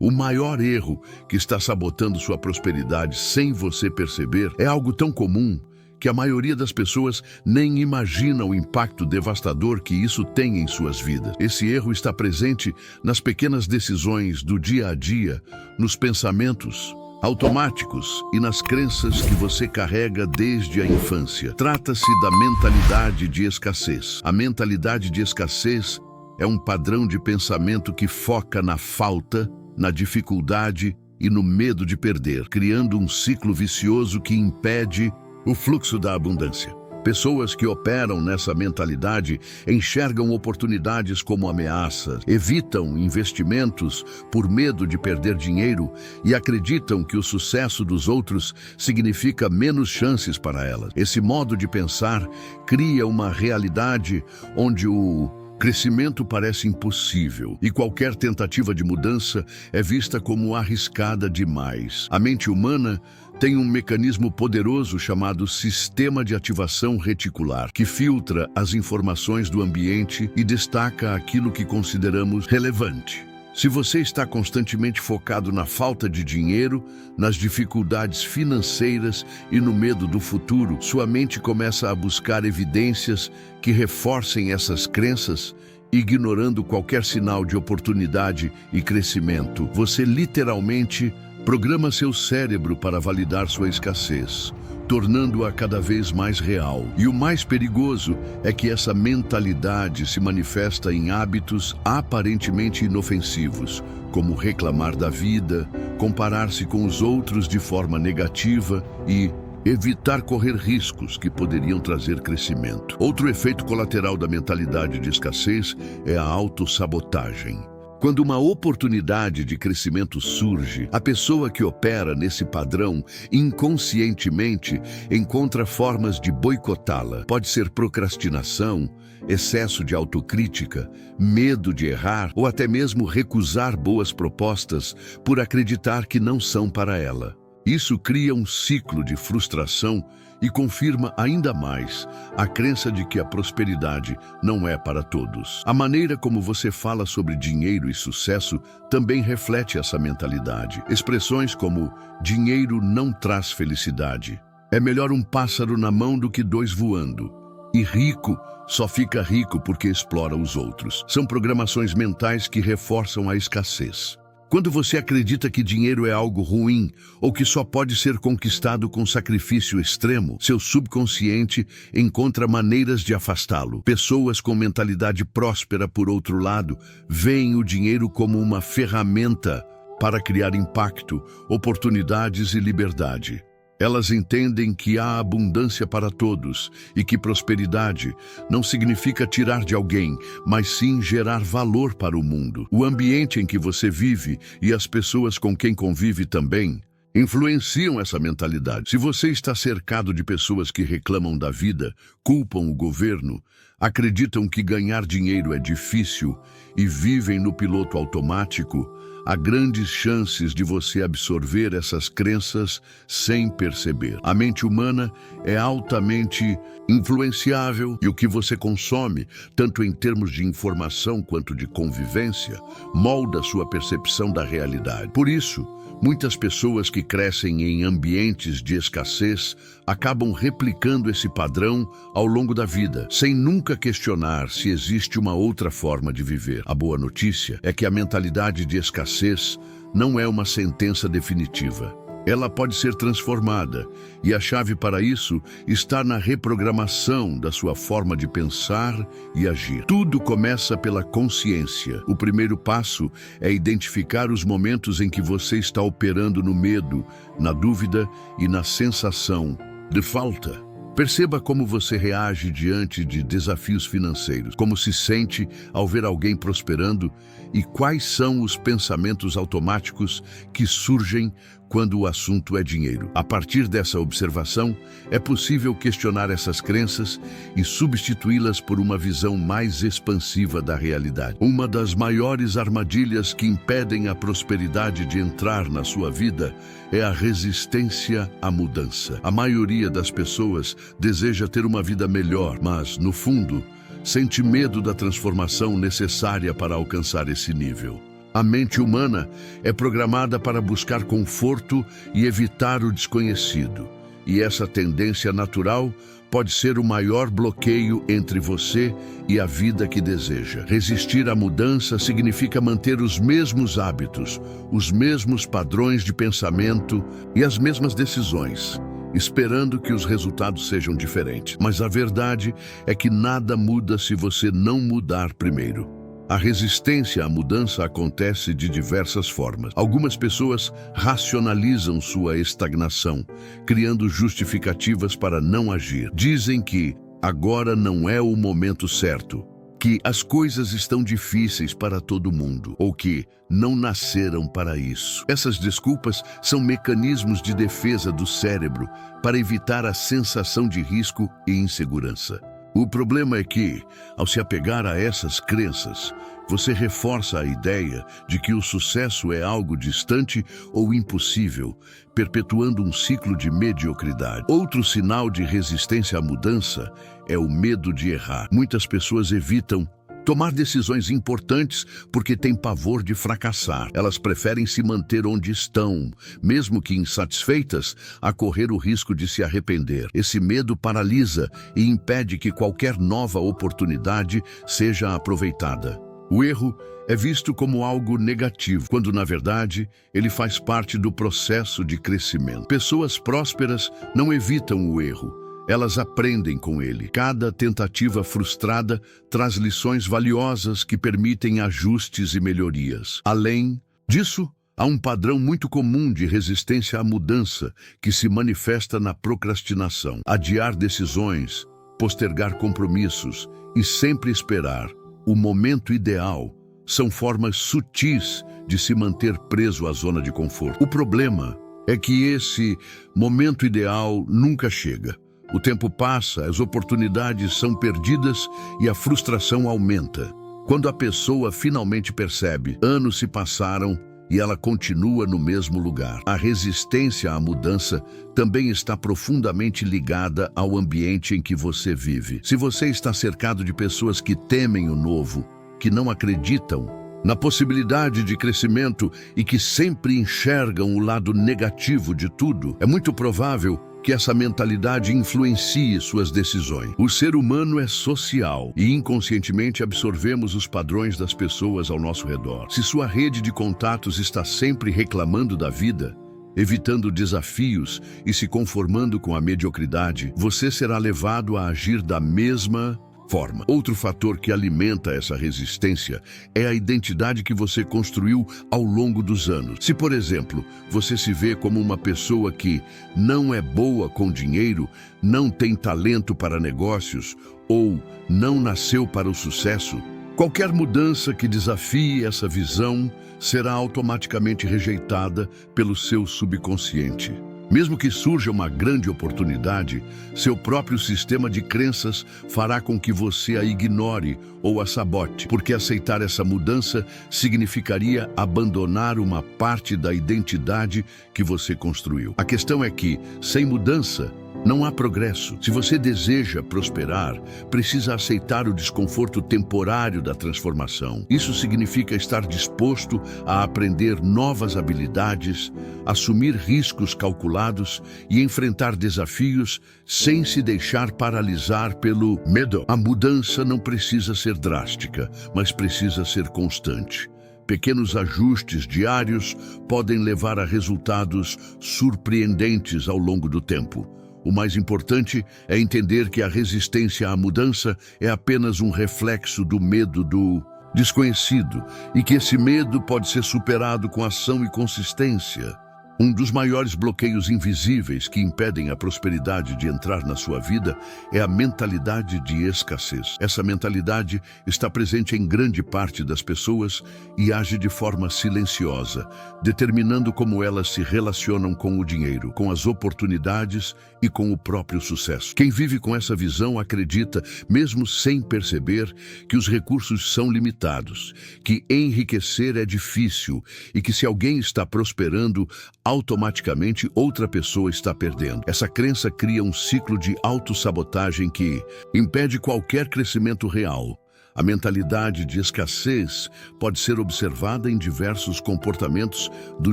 O maior erro que está sabotando sua prosperidade sem você perceber é algo tão comum que a maioria das pessoas nem imagina o impacto devastador que isso tem em suas vidas. Esse erro está presente nas pequenas decisões do dia a dia, nos pensamentos automáticos e nas crenças que você carrega desde a infância. Trata-se da mentalidade de escassez. A mentalidade de escassez é um padrão de pensamento que foca na falta, na dificuldade e no medo de perder, criando um ciclo vicioso que impede o fluxo da abundância. Pessoas que operam nessa mentalidade enxergam oportunidades como ameaças, evitam investimentos por medo de perder dinheiro e acreditam que o sucesso dos outros significa menos chances para elas. Esse modo de pensar cria uma realidade onde o crescimento parece impossível e qualquer tentativa de mudança é vista como arriscada demais. A mente humana tem um mecanismo poderoso chamado sistema de ativação reticular, que filtra as informações do ambiente e destaca aquilo que consideramos relevante. Se você está constantemente focado na falta de dinheiro, nas dificuldades financeiras e no medo do futuro, sua mente começa a buscar evidências que reforcem essas crenças, ignorando qualquer sinal de oportunidade e crescimento. Você literalmente programa seu cérebro para validar sua escassez, tornando-a cada vez mais real. E o mais perigoso é que essa mentalidade se manifesta em hábitos aparentemente inofensivos, como reclamar da vida, comparar-se com os outros de forma negativa e evitar correr riscos que poderiam trazer crescimento. Outro efeito colateral da mentalidade de escassez é a autossabotagem. Quando uma oportunidade de crescimento surge, a pessoa que opera nesse padrão inconscientemente encontra formas de boicotá-la. Pode ser procrastinação, excesso de autocrítica, medo de errar ou até mesmo recusar boas propostas por acreditar que não são para ela. Isso cria um ciclo de frustração e confirma ainda mais a crença de que a prosperidade não é para todos. A maneira como você fala sobre dinheiro e sucesso também reflete essa mentalidade. Expressões como dinheiro não traz felicidade, é melhor um pássaro na mão do que dois voando, e rico só fica rico porque explora os outros. São programações mentais que reforçam a escassez. Quando você acredita que dinheiro é algo ruim ou que só pode ser conquistado com sacrifício extremo, seu subconsciente encontra maneiras de afastá-lo. Pessoas com mentalidade próspera, por outro lado, veem o dinheiro como uma ferramenta para criar impacto, oportunidades e liberdade. Elas entendem que há abundância para todos e que prosperidade não significa tirar de alguém, mas sim gerar valor para o mundo. O ambiente em que você vive e as pessoas com quem convive também influenciam essa mentalidade. Se você está cercado de pessoas que reclamam da vida, culpam o governo, acreditam que ganhar dinheiro é difícil e vivem no piloto automático, há grandes chances de você absorver essas crenças sem perceber. A mente humana é altamente influenciável e o que você consome, tanto em termos de informação quanto de convivência, molda sua percepção da realidade. Por isso, muitas pessoas que crescem em ambientes de escassez acabam replicando esse padrão ao longo da vida, sem nunca questionar se existe uma outra forma de viver. A boa notícia é que a mentalidade de escassez não é uma sentença definitiva. Ela pode ser transformada, e a chave para isso está na reprogramação da sua forma de pensar e agir. Tudo começa pela consciência. O primeiro passo é identificar os momentos em que você está operando no medo, na dúvida e na sensação de falta. Perceba como você reage diante de desafios financeiros, como se sente ao ver alguém prosperando e quais são os pensamentos automáticos que surgem quando o assunto é dinheiro. A partir dessa observação, é possível questionar essas crenças e substituí-las por uma visão mais expansiva da realidade. Uma das maiores armadilhas que impedem a prosperidade de entrar na sua vida é a resistência à mudança. A maioria das pessoas deseja ter uma vida melhor, mas, no fundo, sente medo da transformação necessária para alcançar esse nível. A mente humana é programada para buscar conforto e evitar o desconhecido. E essa tendência natural pode ser o maior bloqueio entre você e a vida que deseja. Resistir à mudança significa manter os mesmos hábitos, os mesmos padrões de pensamento e as mesmas decisões, esperando que os resultados sejam diferentes. Mas a verdade é que nada muda se você não mudar primeiro. A resistência à mudança acontece de diversas formas. Algumas pessoas racionalizam sua estagnação, criando justificativas para não agir. Dizem que agora não é o momento certo, que as coisas estão difíceis para todo mundo, ou que não nasceram para isso. Essas desculpas são mecanismos de defesa do cérebro para evitar a sensação de risco e insegurança. O problema é que, ao se apegar a essas crenças, você reforça a ideia de que o sucesso é algo distante ou impossível, perpetuando um ciclo de mediocridade. Outro sinal de resistência à mudança é o medo de errar. Muitas pessoas evitam tomar decisões importantes porque têm pavor de fracassar. Elas preferem se manter onde estão, mesmo que insatisfeitas, a correr o risco de se arrepender. Esse medo paralisa e impede que qualquer nova oportunidade seja aproveitada. O erro é visto como algo negativo, quando, na verdade, ele faz parte do processo de crescimento. Pessoas prósperas não evitam o erro. Elas aprendem com ele. Cada tentativa frustrada traz lições valiosas que permitem ajustes e melhorias. Além disso, há um padrão muito comum de resistência à mudança que se manifesta na procrastinação. Adiar decisões, postergar compromissos e sempre esperar o momento ideal são formas sutis de se manter preso à zona de conforto. O problema é que esse momento ideal nunca chega. O tempo passa, as oportunidades são perdidas e a frustração aumenta. Quando a pessoa finalmente percebe, anos se passaram e ela continua no mesmo lugar. A resistência à mudança também está profundamente ligada ao ambiente em que você vive. Se você está cercado de pessoas que temem o novo, que não acreditam na possibilidade de crescimento e que sempre enxergam o lado negativo de tudo, é muito provável que essa mentalidade influencie suas decisões. O ser humano é social e inconscientemente absorvemos os padrões das pessoas ao nosso redor. Se sua rede de contatos está sempre reclamando da vida, evitando desafios e se conformando com a mediocridade, você será levado a agir da mesma forma. Outro fator que alimenta essa resistência é a identidade que você construiu ao longo dos anos. Se, por exemplo, você se vê como uma pessoa que não é boa com dinheiro, não tem talento para negócios ou não nasceu para o sucesso, qualquer mudança que desafie essa visão será automaticamente rejeitada pelo seu subconsciente. Mesmo que surja uma grande oportunidade, seu próprio sistema de crenças fará com que você a ignore ou a sabote, porque aceitar essa mudança significaria abandonar uma parte da identidade que você construiu. A questão é que, sem mudança, não há progresso. Se você deseja prosperar, precisa aceitar o desconforto temporário da transformação. Isso significa estar disposto a aprender novas habilidades, assumir riscos calculados e enfrentar desafios sem se deixar paralisar pelo medo. A mudança não precisa ser drástica, mas precisa ser constante. Pequenos ajustes diários podem levar a resultados surpreendentes ao longo do tempo. O mais importante é entender que a resistência à mudança é apenas um reflexo do medo do desconhecido e que esse medo pode ser superado com ação e consistência. Um dos maiores bloqueios invisíveis que impedem a prosperidade de entrar na sua vida é a mentalidade de escassez. Essa mentalidade está presente em grande parte das pessoas e age de forma silenciosa, determinando como elas se relacionam com o dinheiro, com as oportunidades e com o próprio sucesso. Quem vive com essa visão acredita, mesmo sem perceber, que os recursos são limitados, que enriquecer é difícil e que se alguém está prosperando, automaticamente outra pessoa está perdendo. Essa crença cria um ciclo de autossabotagem que impede qualquer crescimento real. A mentalidade de escassez pode ser observada em diversos comportamentos do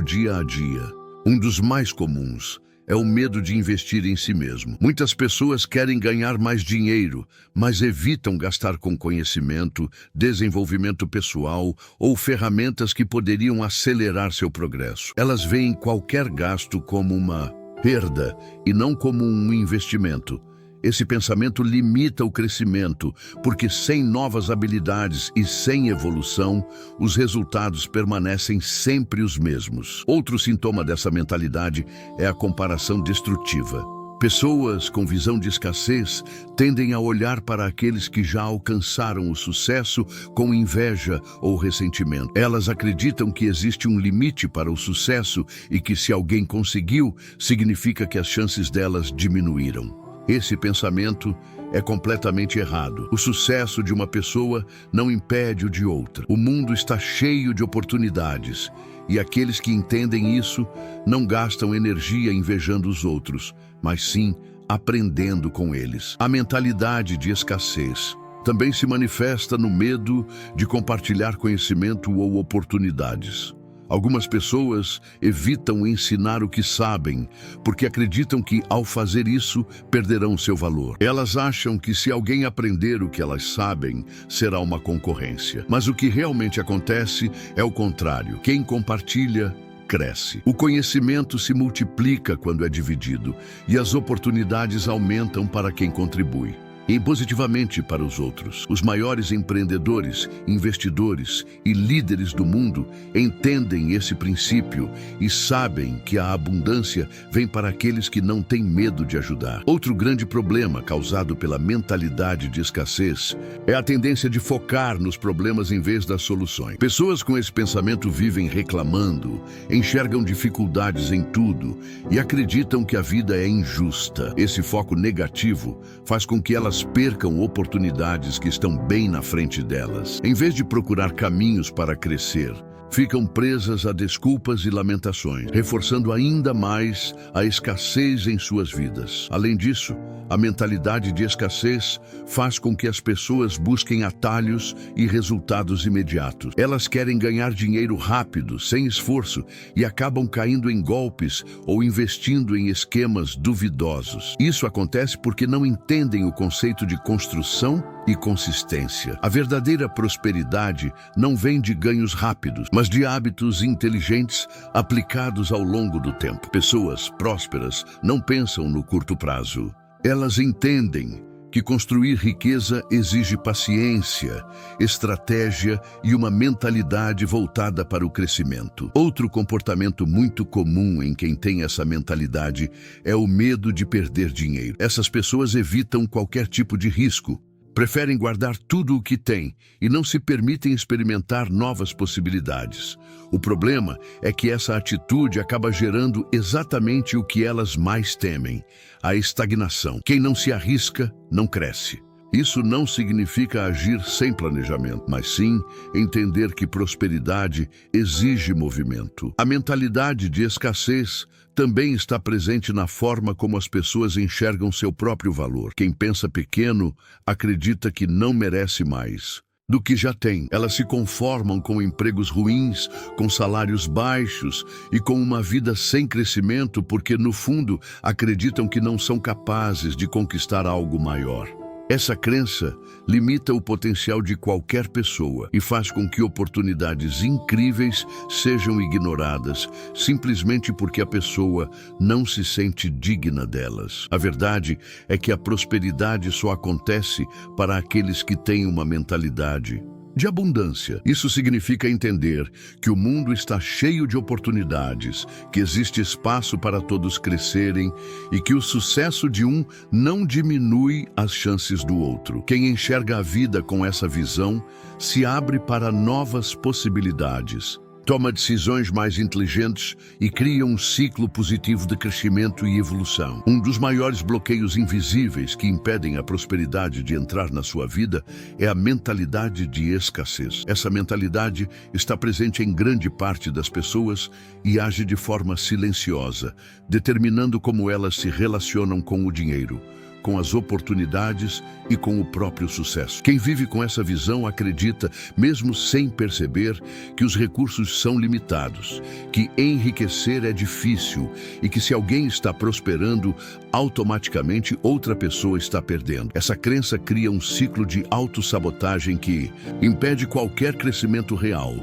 dia a dia. Um dos mais comuns é o medo de investir em si mesmo. Muitas pessoas querem ganhar mais dinheiro, mas evitam gastar com conhecimento, desenvolvimento pessoal ou ferramentas que poderiam acelerar seu progresso. Elas veem qualquer gasto como uma perda e não como um investimento. Esse pensamento limita o crescimento, porque sem novas habilidades e sem evolução, os resultados permanecem sempre os mesmos. Outro sintoma dessa mentalidade é a comparação destrutiva. Pessoas com visão de escassez tendem a olhar para aqueles que já alcançaram o sucesso com inveja ou ressentimento. Elas acreditam que existe um limite para o sucesso e que se alguém conseguiu, significa que as chances delas diminuíram. Esse pensamento é completamente errado. O sucesso de uma pessoa não impede o de outra. O mundo está cheio de oportunidades e aqueles que entendem isso não gastam energia invejando os outros, mas sim aprendendo com eles. A mentalidade de escassez também se manifesta no medo de compartilhar conhecimento ou oportunidades. Algumas pessoas evitam ensinar o que sabem, porque acreditam que, ao fazer isso, perderão seu valor. Elas acham que se alguém aprender o que elas sabem, será uma concorrência. Mas o que realmente acontece é o contrário. Quem compartilha, cresce. O conhecimento se multiplica quando é dividido, e as oportunidades aumentam para quem contribui. E positivamente para os outros. Os maiores empreendedores, investidores e líderes do mundo entendem esse princípio e sabem que a abundância vem para aqueles que não têm medo de ajudar. Outro grande problema causado pela mentalidade de escassez é a tendência de focar nos problemas em vez das soluções. Pessoas com esse pensamento vivem reclamando, enxergam dificuldades em tudo e acreditam que a vida é injusta. Esse foco negativo faz com que elas percam oportunidades que estão bem na frente delas. Em vez de procurar caminhos para crescer, ficam presas a desculpas e lamentações, reforçando ainda mais a escassez em suas vidas. Além disso, a mentalidade de escassez faz com que as pessoas busquem atalhos e resultados imediatos. Elas querem ganhar dinheiro rápido, sem esforço, e acabam caindo em golpes ou investindo em esquemas duvidosos. Isso acontece porque não entendem o conceito de construção e consistência. A verdadeira prosperidade não vem de ganhos rápidos, mas de hábitos inteligentes aplicados ao longo do tempo. Pessoas prósperas não pensam no curto prazo. Elas entendem que construir riqueza exige paciência, estratégia e uma mentalidade voltada para o crescimento. Outro comportamento muito comum em quem tem essa mentalidade é o medo de perder dinheiro. Essas pessoas evitam qualquer tipo de risco. Preferem guardar tudo o que têm e não se permitem experimentar novas possibilidades. O problema é que essa atitude acaba gerando exatamente o que elas mais temem: a estagnação. Quem não se arrisca, não cresce. Isso não significa agir sem planejamento, mas sim entender que prosperidade exige movimento. A mentalidade de escassez também está presente na forma como as pessoas enxergam seu próprio valor. Quem pensa pequeno acredita que não merece mais do que já tem. Elas se conformam com empregos ruins, com salários baixos e com uma vida sem crescimento porque, no fundo, acreditam que não são capazes de conquistar algo maior. Essa crença limita o potencial de qualquer pessoa e faz com que oportunidades incríveis sejam ignoradas, simplesmente porque a pessoa não se sente digna delas. A verdade é que a prosperidade só acontece para aqueles que têm uma mentalidade de abundância. Isso significa entender que o mundo está cheio de oportunidades, que existe espaço para todos crescerem e que o sucesso de um não diminui as chances do outro. Quem enxerga a vida com essa visão se abre para novas possibilidades, toma decisões mais inteligentes e cria um ciclo positivo de crescimento e evolução. Um dos maiores bloqueios invisíveis que impedem a prosperidade de entrar na sua vida é a mentalidade de escassez. Essa mentalidade está presente em grande parte das pessoas e age de forma silenciosa, determinando como elas se relacionam com o dinheiro. com as oportunidades e com o próprio sucesso. Quem vive com essa visão acredita, mesmo sem perceber, que os recursos são limitados, que enriquecer é difícil e que se alguém está prosperando, automaticamente outra pessoa está perdendo. Essa crença cria um ciclo de autossabotagem que impede qualquer crescimento real.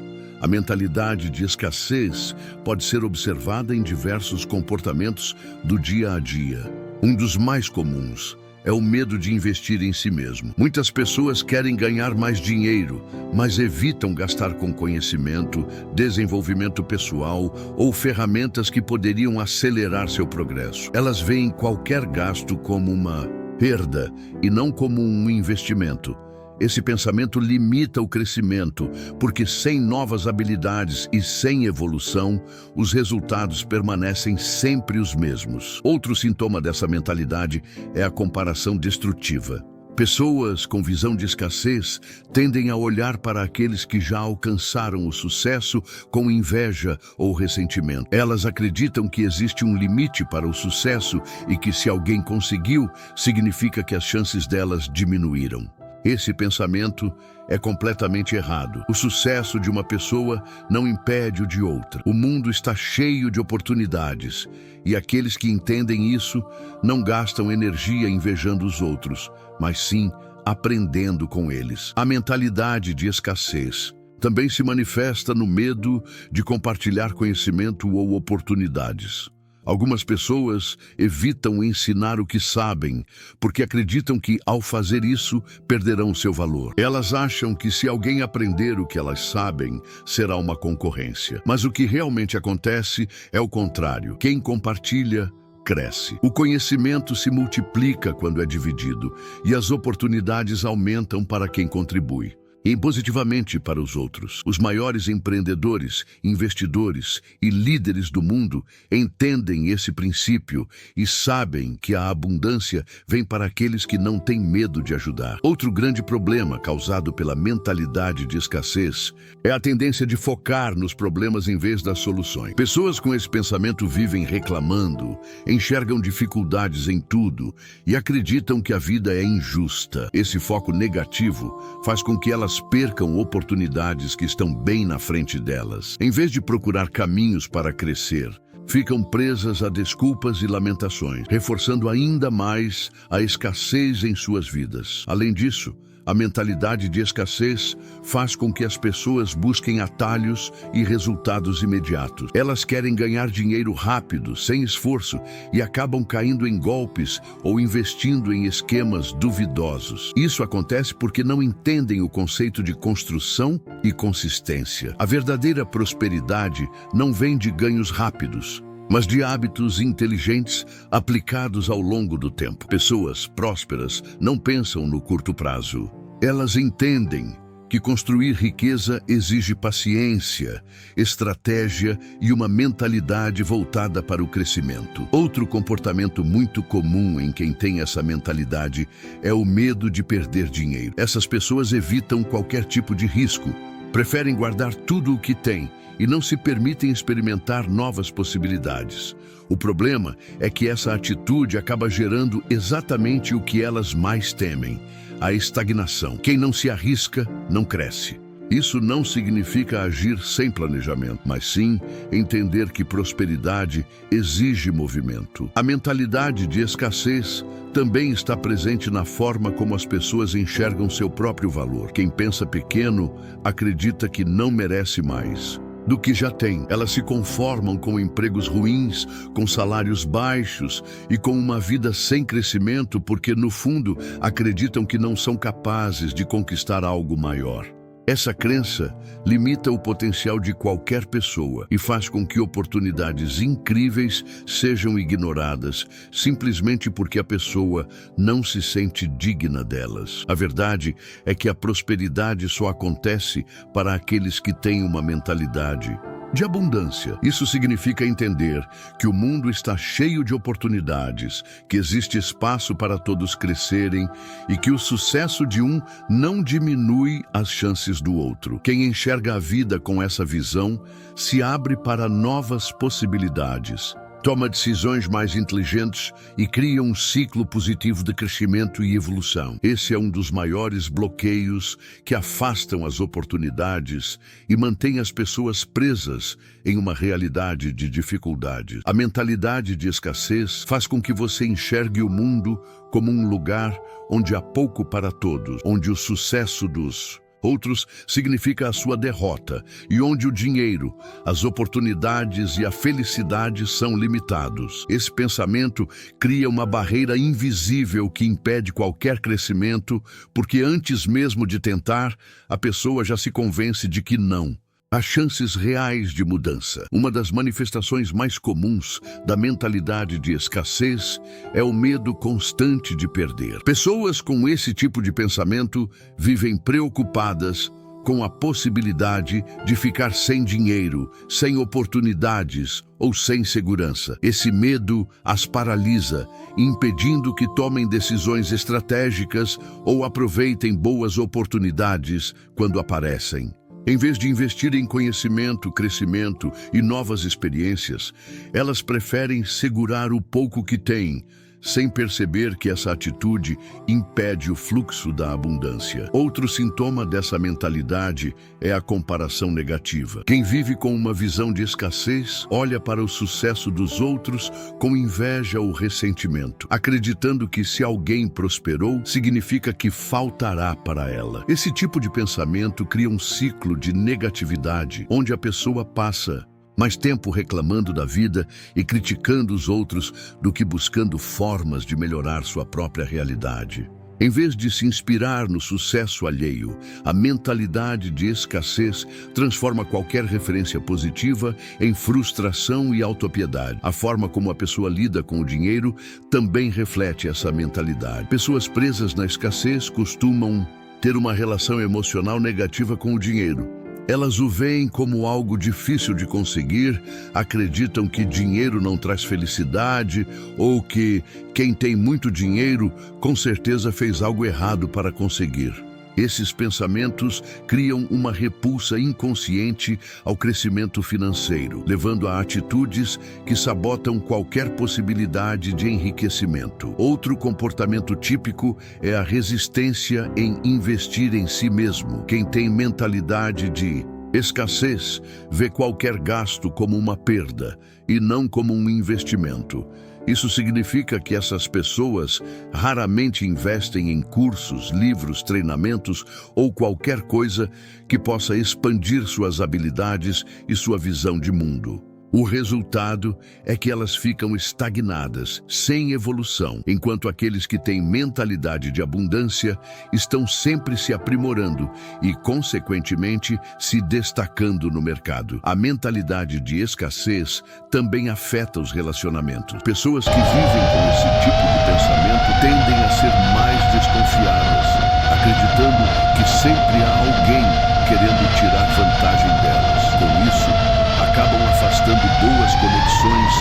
A mentalidade de escassez pode ser observada em diversos comportamentos do dia a dia. Um dos mais comuns é o medo de investir em si mesmo. Muitas pessoas querem ganhar mais dinheiro, mas evitam gastar com conhecimento, desenvolvimento pessoal ou ferramentas que poderiam acelerar seu progresso. Elas veem qualquer gasto como uma perda e não como um investimento. Esse pensamento limita o crescimento, porque sem novas habilidades e sem evolução, os resultados permanecem sempre os mesmos. Outro sintoma dessa mentalidade é a comparação destrutiva. Pessoas com visão de escassez tendem a olhar para aqueles que já alcançaram o sucesso com inveja ou ressentimento. Elas acreditam que existe um limite para o sucesso e que se alguém conseguiu, significa que as chances delas diminuíram. Esse pensamento é completamente errado. O sucesso de uma pessoa não impede o de outra. O mundo está cheio de oportunidades e aqueles que entendem isso não gastam energia invejando os outros, mas sim aprendendo com eles. A mentalidade de escassez também se manifesta no medo de compartilhar conhecimento ou oportunidades. Algumas pessoas evitam ensinar o que sabem, porque acreditam que, ao fazer isso, perderão seu valor. Elas acham que se alguém aprender o que elas sabem, será uma concorrência. Mas o que realmente acontece é o contrário. Quem compartilha, cresce. O conhecimento se multiplica quando é dividido, e as oportunidades aumentam para quem contribui. E positivamente para os outros. Os maiores empreendedores, investidores e líderes do mundo entendem esse princípio e sabem que a abundância vem para aqueles que não têm medo de ajudar. Outro grande problema causado pela mentalidade de escassez é a tendência de focar nos problemas em vez das soluções. Pessoas com esse pensamento vivem reclamando, enxergam dificuldades em tudo e acreditam que a vida é injusta. Esse foco negativo faz com que elas percam oportunidades que estão bem na frente delas. Em vez de procurar caminhos para crescer, ficam presas a desculpas e lamentações, reforçando ainda mais a escassez em suas vidas. Além disso, a mentalidade de escassez faz com que as pessoas busquem atalhos e resultados imediatos. Elas querem ganhar dinheiro rápido, sem esforço, e acabam caindo em golpes ou investindo em esquemas duvidosos. Isso acontece porque não entendem o conceito de construção e consistência. A verdadeira prosperidade não vem de ganhos rápidos, mas de hábitos inteligentes aplicados ao longo do tempo. Pessoas prósperas não pensam no curto prazo. Elas entendem que construir riqueza exige paciência, estratégia e uma mentalidade voltada para o crescimento. Outro comportamento muito comum em quem tem essa mentalidade é o medo de perder dinheiro. Essas pessoas evitam qualquer tipo de risco, preferem guardar tudo o que têm e não se permitem experimentar novas possibilidades. O problema é que essa atitude acaba gerando exatamente o que elas mais temem: a estagnação. Quem não se arrisca, não cresce. Isso não significa agir sem planejamento, mas sim entender que prosperidade exige movimento. A mentalidade de escassez também está presente na forma como as pessoas enxergam seu próprio valor. Quem pensa pequeno acredita que não merece mais do que já tem. Elas se conformam com empregos ruins, com salários baixos e com uma vida sem crescimento porque, no fundo, acreditam que não são capazes de conquistar algo maior. Essa crença limita o potencial de qualquer pessoa e faz com que oportunidades incríveis sejam ignoradas simplesmente porque a pessoa não se sente digna delas. A verdade é que a prosperidade só acontece para aqueles que têm uma mentalidade de abundância. Isso significa entender que o mundo está cheio de oportunidades, que existe espaço para todos crescerem e que o sucesso de um não diminui as chances do outro. Quem enxerga a vida com essa visão se abre para novas possibilidades toma decisões mais inteligentes e cria um ciclo positivo de crescimento e evolução. Esse é um dos maiores bloqueios que afastam as oportunidades e mantém as pessoas presas em uma realidade de dificuldades. A mentalidade de escassez faz com que você enxergue o mundo como um lugar onde há pouco para todos, onde o sucesso dos outros significa a sua derrota e onde o dinheiro, as oportunidades e a felicidade são limitados. Esse pensamento cria uma barreira invisível que impede qualquer crescimento, porque antes mesmo de tentar, a pessoa já se convence de que não. Há chances reais de mudança. Uma das manifestações mais comuns da mentalidade de escassez é o medo constante de perder. Pessoas com esse tipo de pensamento vivem preocupadas com a possibilidade de ficar sem dinheiro, sem oportunidades ou sem segurança. Esse medo as paralisa, impedindo que tomem decisões estratégicas ou aproveitem boas oportunidades quando aparecem. Em vez de investir em conhecimento, crescimento e novas experiências, elas preferem segurar o pouco que têm, sem perceber que essa atitude impede o fluxo da abundância. Outro sintoma dessa mentalidade é a comparação negativa. Quem vive com uma visão de escassez olha para o sucesso dos outros com inveja ou ressentimento, acreditando que se alguém prosperou, significa que faltará para ela. Esse tipo de pensamento cria um ciclo de negatividade, onde a pessoa passa mais tempo reclamando da vida e criticando os outros do que buscando formas de melhorar sua própria realidade. Em vez de se inspirar no sucesso alheio, a mentalidade de escassez transforma qualquer referência positiva em frustração e autopiedade. A forma como a pessoa lida com o dinheiro também reflete essa mentalidade. Pessoas presas na escassez costumam ter uma relação emocional negativa com o dinheiro. Elas o veem como algo difícil de conseguir, acreditam que dinheiro não traz felicidade ou que quem tem muito dinheiro com certeza fez algo errado para conseguir. Esses pensamentos criam uma repulsa inconsciente ao crescimento financeiro, levando a atitudes que sabotam qualquer possibilidade de enriquecimento. Outro comportamento típico é a resistência em investir em si mesmo. Quem tem mentalidade de escassez vê qualquer gasto como uma perda e não como um investimento. Isso significa que essas pessoas raramente investem em cursos, livros, treinamentos ou qualquer coisa que possa expandir suas habilidades e sua visão de mundo. O resultado é que elas ficam estagnadas, sem evolução, enquanto aqueles que têm mentalidade de abundância estão sempre se aprimorando e, consequentemente, se destacando no mercado. A mentalidade de escassez também afeta os relacionamentos. Pessoas que vivem com esse tipo de pensamento tendem a ser mais desconfiadas, acreditando que sempre há alguém querendo tirar vantagem delas. Com isso, acabam afastando boas conexões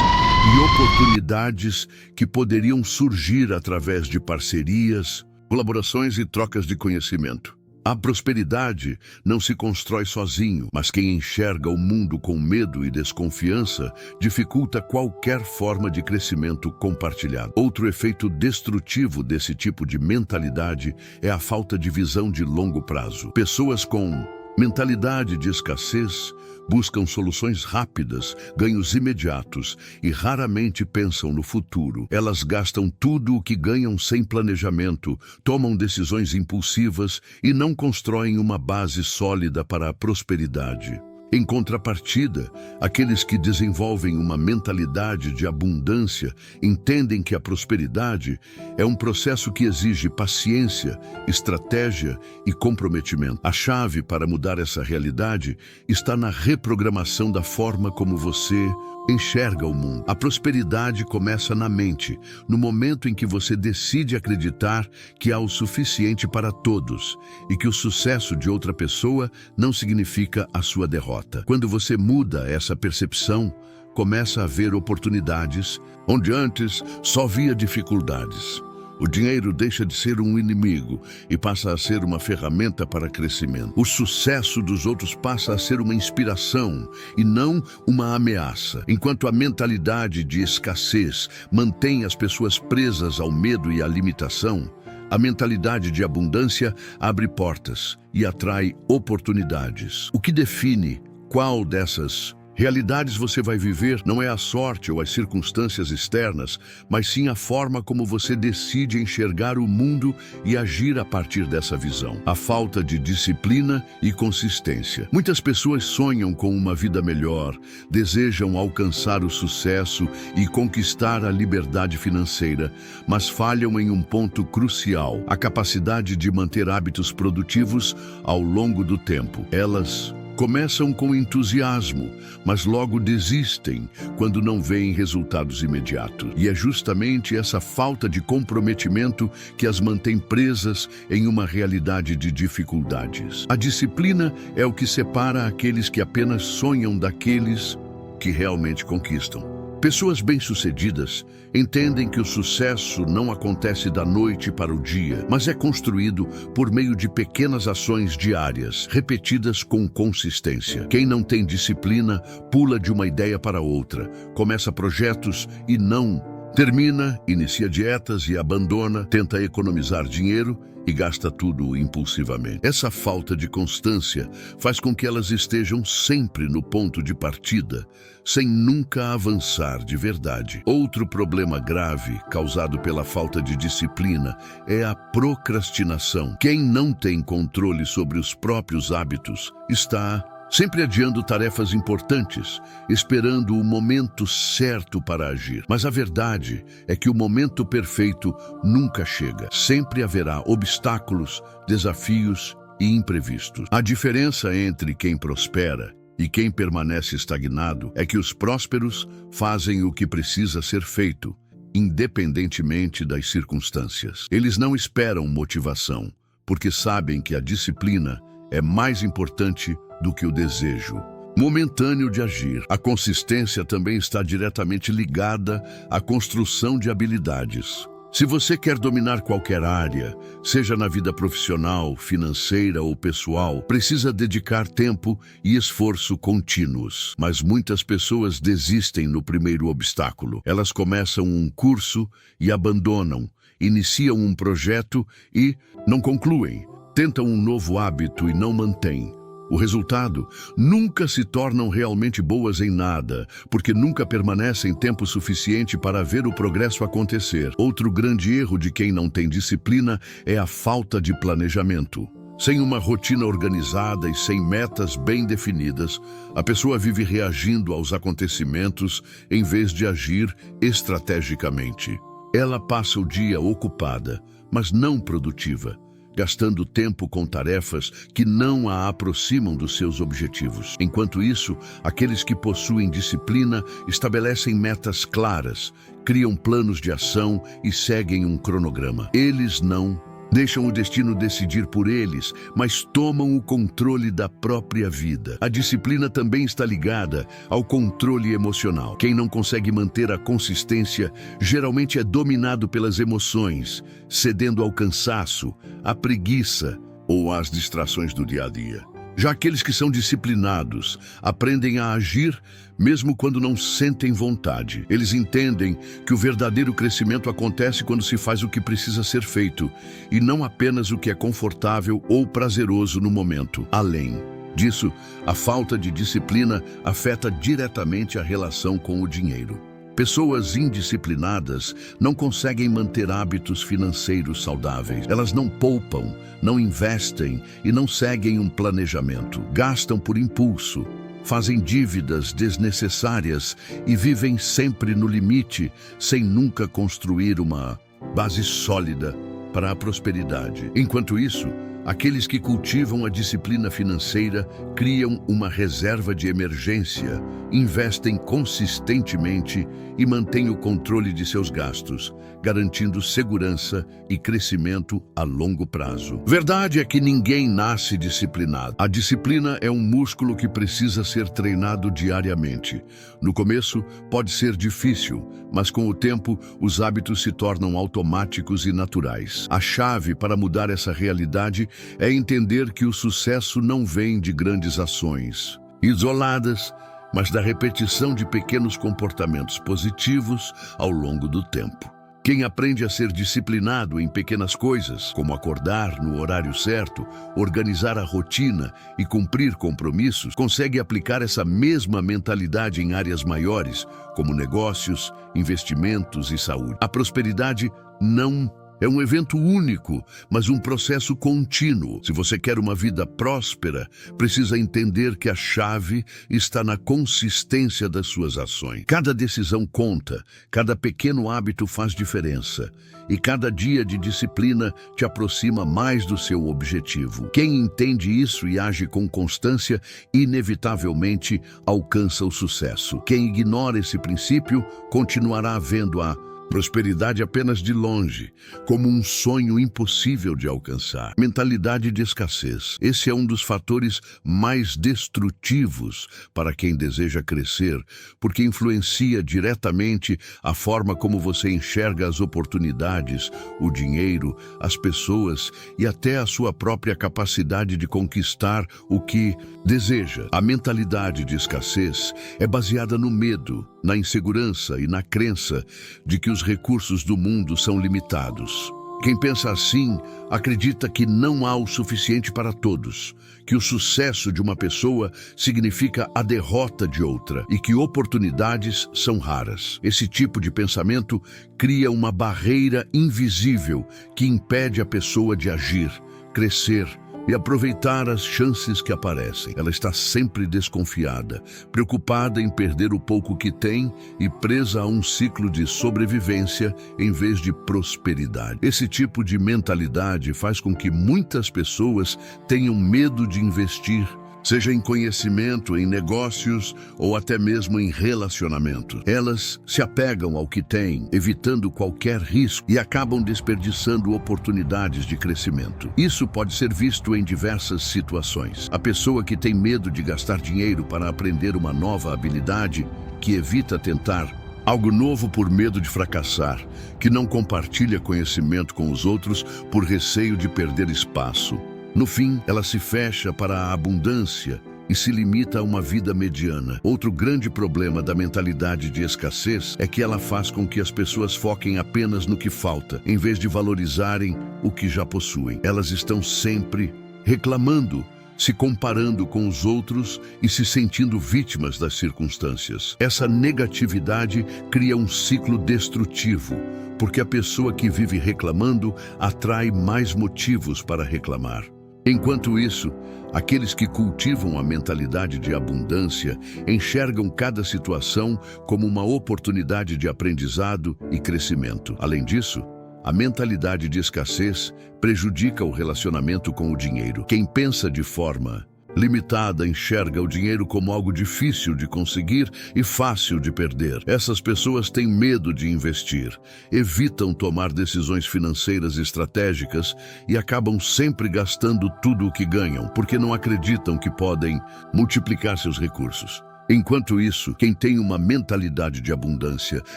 e oportunidades que poderiam surgir através de parcerias, colaborações e trocas de conhecimento. A prosperidade não se constrói sozinho, mas quem enxerga o mundo com medo e desconfiança dificulta qualquer forma de crescimento compartilhado. Outro efeito destrutivo desse tipo de mentalidade é a falta de visão de longo prazo. Pessoas com mentalidade de escassez buscam soluções rápidas, ganhos imediatos e raramente pensam no futuro. Elas gastam tudo o que ganham sem planejamento, tomam decisões impulsivas e não constroem uma base sólida para a prosperidade. Em contrapartida, aqueles que desenvolvem uma mentalidade de abundância entendem que a prosperidade é um processo que exige paciência, estratégia e comprometimento. A chave para mudar essa realidade está na reprogramação da forma como você enxerga o mundo. A prosperidade começa na mente, no momento em que você decide acreditar que há o suficiente para todos e que o sucesso de outra pessoa não significa a sua derrota. Quando você muda essa percepção, começa a ver oportunidades onde antes só via dificuldades. O dinheiro deixa de ser um inimigo e passa a ser uma ferramenta para crescimento. O sucesso dos outros passa a ser uma inspiração e não uma ameaça. Enquanto a mentalidade de escassez mantém as pessoas presas ao medo e à limitação, a mentalidade de abundância abre portas e atrai oportunidades. O que define qual dessas realidades você vai viver não é a sorte ou as circunstâncias externas, mas sim a forma como você decide enxergar o mundo e agir a partir dessa visão. A falta de disciplina e consistência. Muitas pessoas sonham com uma vida melhor, desejam alcançar o sucesso e conquistar a liberdade financeira, mas falham em um ponto crucial: a capacidade de manter hábitos produtivos ao longo do tempo. Elas começam com entusiasmo, mas logo desistem quando não veem resultados imediatos. E é justamente essa falta de comprometimento que as mantém presas em uma realidade de dificuldades. A disciplina é o que separa aqueles que apenas sonham daqueles que realmente conquistam. Pessoas bem-sucedidas entendem que o sucesso não acontece da noite para o dia, mas é construído por meio de pequenas ações diárias, repetidas com consistência. Quem não tem disciplina pula de uma ideia para outra, começa projetos e não termina, inicia dietas e abandona, tenta economizar dinheiro e gasta tudo impulsivamente. Essa falta de constância faz com que elas estejam sempre no ponto de partida, sem nunca avançar de verdade. Outro problema grave causado pela falta de disciplina é a procrastinação. Quem não tem controle sobre os próprios hábitos está sempre adiando tarefas importantes, esperando o momento certo para agir. Mas a verdade é que o momento perfeito nunca chega. Sempre haverá obstáculos, desafios e imprevistos. A diferença entre quem prospera e quem permanece estagnado é que os prósperos fazem o que precisa ser feito, independentemente das circunstâncias. Eles não esperam motivação, porque sabem que a disciplina é mais importante do que o desejo momentâneo de agir. A consistência também está diretamente ligada à construção de habilidades. Se você quer dominar qualquer área, seja na vida profissional, financeira ou pessoal, precisa dedicar tempo e esforço contínuos. Mas muitas pessoas desistem no primeiro obstáculo. Elas começam um curso e abandonam, iniciam um projeto e não concluem, tentam um novo hábito e não mantêm. O resultado, nunca se tornam realmente boas em nada, porque nunca permanecem tempo suficiente para ver o progresso acontecer. Outro grande erro de quem não tem disciplina é a falta de planejamento. Sem uma rotina organizada e sem metas bem definidas, a pessoa vive reagindo aos acontecimentos em vez de agir estrategicamente. Ela passa o dia ocupada, mas não produtiva, gastando tempo com tarefas que não a aproximam dos seus objetivos. Enquanto isso, aqueles que possuem disciplina estabelecem metas claras, criam planos de ação e seguem um cronograma. Eles não deixam o destino decidir por eles, mas tomam o controle da própria vida. A disciplina também está ligada ao controle emocional. Quem não consegue manter a consistência geralmente é dominado pelas emoções, cedendo ao cansaço, à preguiça ou às distrações do dia a dia. Já aqueles que são disciplinados aprendem a agir mesmo quando não sentem vontade. Eles entendem que o verdadeiro crescimento acontece quando se faz o que precisa ser feito e não apenas o que é confortável ou prazeroso no momento. Além disso, a falta de disciplina afeta diretamente a relação com o dinheiro. Pessoas indisciplinadas não conseguem manter hábitos financeiros saudáveis. Elas não poupam, não investem e não seguem um planejamento. Gastam por impulso, fazem dívidas desnecessárias e vivem sempre no limite, sem nunca construir uma base sólida para a prosperidade. Enquanto isso, aqueles que cultivam a disciplina financeira criam uma reserva de emergência, investem consistentemente e mantêm o controle de seus gastos, garantindo segurança e crescimento a longo prazo. Verdade é que ninguém nasce disciplinado. A disciplina é um músculo que precisa ser treinado diariamente. No começo, pode ser difícil, mas com o tempo, os hábitos se tornam automáticos e naturais. A chave para mudar essa realidade é entender que o sucesso não vem de grandes ações isoladas, mas da repetição de pequenos comportamentos positivos ao longo do tempo. Quem aprende a ser disciplinado em pequenas coisas, como acordar no horário certo, organizar a rotina e cumprir compromissos, consegue aplicar essa mesma mentalidade em áreas maiores, como negócios, investimentos e saúde. A prosperidade não é um evento único, mas um processo contínuo. Se você quer uma vida próspera, precisa entender que a chave está na consistência das suas ações. Cada decisão conta, cada pequeno hábito faz diferença, e cada dia de disciplina te aproxima mais do seu objetivo. Quem entende isso e age com constância, inevitavelmente alcança o sucesso. Quem ignora esse princípio, continuará vendo a prosperidade apenas de longe, como um sonho impossível de alcançar. Mentalidade de escassez. Esse é um dos fatores mais destrutivos para quem deseja crescer, porque influencia diretamente a forma como você enxerga as oportunidades, o dinheiro, as pessoas e até a sua própria capacidade de conquistar o que deseja. A mentalidade de escassez é baseada no medo, na insegurança e na crença de que os recursos do mundo são limitados. Quem pensa assim, acredita que não há o suficiente para todos, que o sucesso de uma pessoa significa a derrota de outra e que oportunidades são raras. Esse tipo de pensamento cria uma barreira invisível que impede a pessoa de agir, crescer e aproveitar as chances que aparecem. Ela está sempre desconfiada, preocupada em perder o pouco que tem e presa a um ciclo de sobrevivência em vez de prosperidade. Esse tipo de mentalidade faz com que muitas pessoas tenham medo de investir, seja em conhecimento, em negócios ou até mesmo em relacionamento. Elas se apegam ao que têm, evitando qualquer risco e acabam desperdiçando oportunidades de crescimento. Isso pode ser visto em diversas situações. A pessoa que tem medo de gastar dinheiro para aprender uma nova habilidade, que evita tentar algo novo por medo de fracassar, que não compartilha conhecimento com os outros por receio de perder espaço. No fim, ela se fecha para a abundância e se limita a uma vida mediana. Outro grande problema da mentalidade de escassez é que ela faz com que as pessoas foquem apenas no que falta, em vez de valorizarem o que já possuem. Elas estão sempre reclamando, se comparando com os outros e se sentindo vítimas das circunstâncias. Essa negatividade cria um ciclo destrutivo, porque a pessoa que vive reclamando atrai mais motivos para reclamar. Enquanto isso, aqueles que cultivam a mentalidade de abundância enxergam cada situação como uma oportunidade de aprendizado e crescimento. Além disso, a mentalidade de escassez prejudica o relacionamento com o dinheiro. Quem pensa de forma limitada enxerga o dinheiro como algo difícil de conseguir e fácil de perder. Essas pessoas têm medo de investir, evitam tomar decisões financeiras estratégicas e acabam sempre gastando tudo o que ganham, porque não acreditam que podem multiplicar seus recursos. Enquanto isso, quem tem uma mentalidade de abundância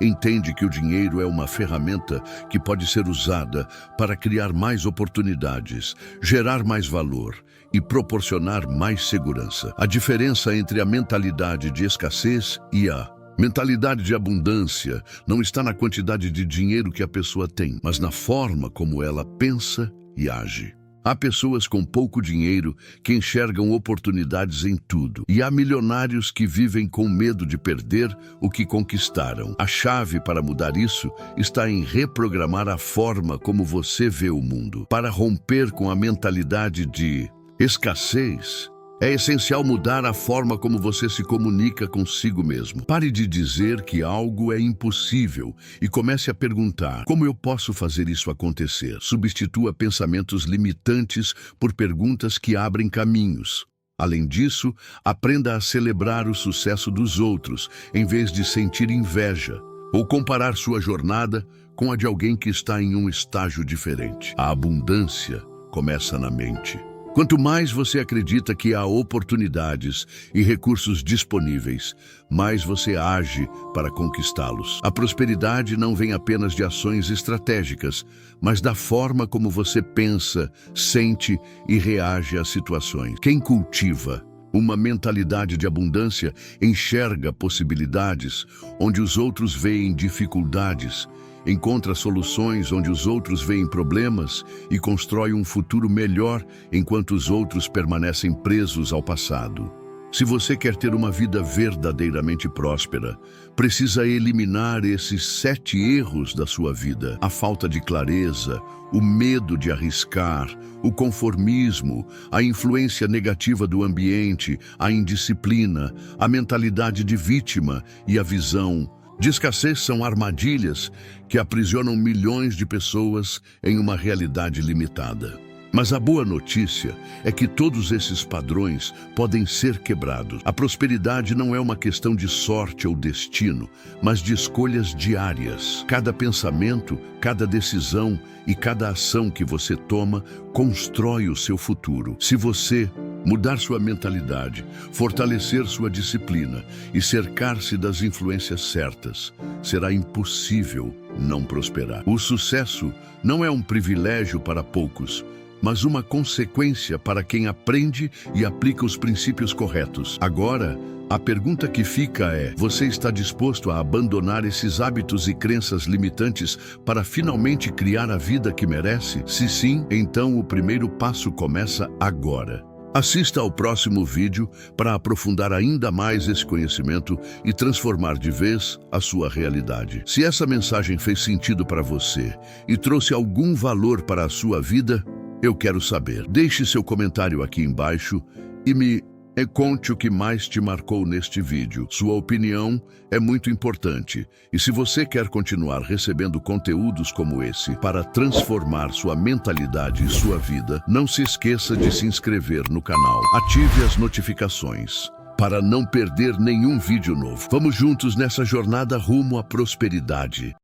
entende que o dinheiro é uma ferramenta que pode ser usada para criar mais oportunidades, gerar mais valor e proporcionar mais segurança. A diferença entre a mentalidade de escassez e a mentalidade de abundância não está na quantidade de dinheiro que a pessoa tem, mas na forma como ela pensa e age. Há pessoas com pouco dinheiro que enxergam oportunidades em tudo, e há milionários que vivem com medo de perder o que conquistaram. A chave para mudar isso está em reprogramar a forma como você vê o mundo. Para romper com a mentalidade de escassez, é essencial mudar a forma como você se comunica consigo mesmo. Pare de dizer que algo é impossível e comece a perguntar: como eu posso fazer isso acontecer? Substitua pensamentos limitantes por perguntas que abrem caminhos. Além disso, aprenda a celebrar o sucesso dos outros, em vez de sentir inveja ou comparar sua jornada com a de alguém que está em um estágio diferente. A abundância começa na mente. Quanto mais você acredita que há oportunidades e recursos disponíveis, mais você age para conquistá-los. A prosperidade não vem apenas de ações estratégicas, mas da forma como você pensa, sente e reage às situações. Quem cultiva uma mentalidade de abundância enxerga possibilidades onde os outros veem dificuldades, encontra soluções onde os outros veem problemas e constrói um futuro melhor enquanto os outros permanecem presos ao passado. Se você quer ter uma vida verdadeiramente próspera, precisa eliminar esses 7 erros da sua vida: a falta de clareza, o medo de arriscar, o conformismo, a influência negativa do ambiente, a indisciplina, a mentalidade de vítima e a visão de escassez. São armadilhas que aprisionam milhões de pessoas em uma realidade limitada. Mas a boa notícia é que todos esses padrões podem ser quebrados. A prosperidade não é uma questão de sorte ou destino, mas de escolhas diárias. Cada pensamento, cada decisão e cada ação que você toma constrói o seu futuro. Se você mudar sua mentalidade, fortalecer sua disciplina e cercar-se das influências certas, será impossível não prosperar. O sucesso não é um privilégio para poucos, mas uma consequência para quem aprende e aplica os princípios corretos. Agora, a pergunta que fica é: você está disposto a abandonar esses hábitos e crenças limitantes para finalmente criar a vida que merece? Se sim, então o primeiro passo começa agora. Assista ao próximo vídeo para aprofundar ainda mais esse conhecimento e transformar de vez a sua realidade. Se essa mensagem fez sentido para você e trouxe algum valor para a sua vida, eu quero saber. Deixe seu comentário aqui embaixo e me conte o que mais te marcou neste vídeo. Sua opinião é muito importante. E se você quer continuar recebendo conteúdos como esse para transformar sua mentalidade e sua vida, não se esqueça de se inscrever no canal. Ative as notificações para não perder nenhum vídeo novo. Vamos juntos nessa jornada rumo à prosperidade.